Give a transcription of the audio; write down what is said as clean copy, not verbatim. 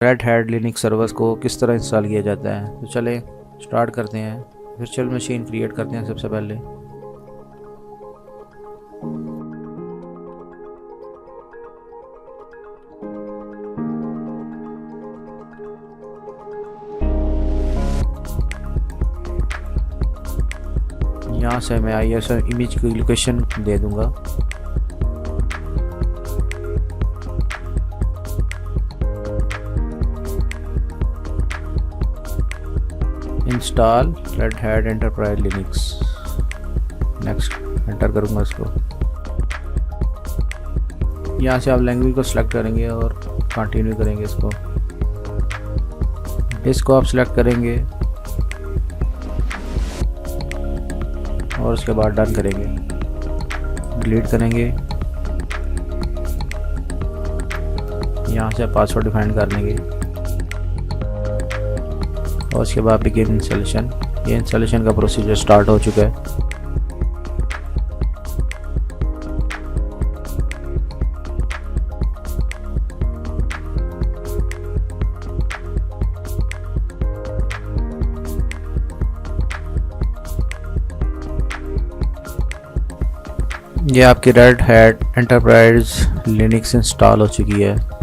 Red hat Linux servers को किस तरह इंस्टॉल किया जाता है। तो चले स्टार्ट करते हैं। वर्चुअल मशीन क्रिएट करते हैं सबसे पहले। यहाँ से मैं ISO इमेज की लोकेशन दे दूंगा। Install red hat enterprise Linux, next enter करूंगा इसको। यहाँ से आप लैंग्वेज को सिलेक्ट करेंगे और कंटिन्यू करेंगे इसको। इसको आप सिलेक्ट करेंगे और उसके बाद डन करेंगे, डिलीट करेंगे। यहाँ से पासवर्ड डिफाइन कर लेंगे और उसके बाद बिगिन इंस्टॉलेशन। ये इंस्टॉलेशन का प्रोसीजर स्टार्ट हो चुका है। ये आपकी red hat enterprise Linux install हो चुकी है।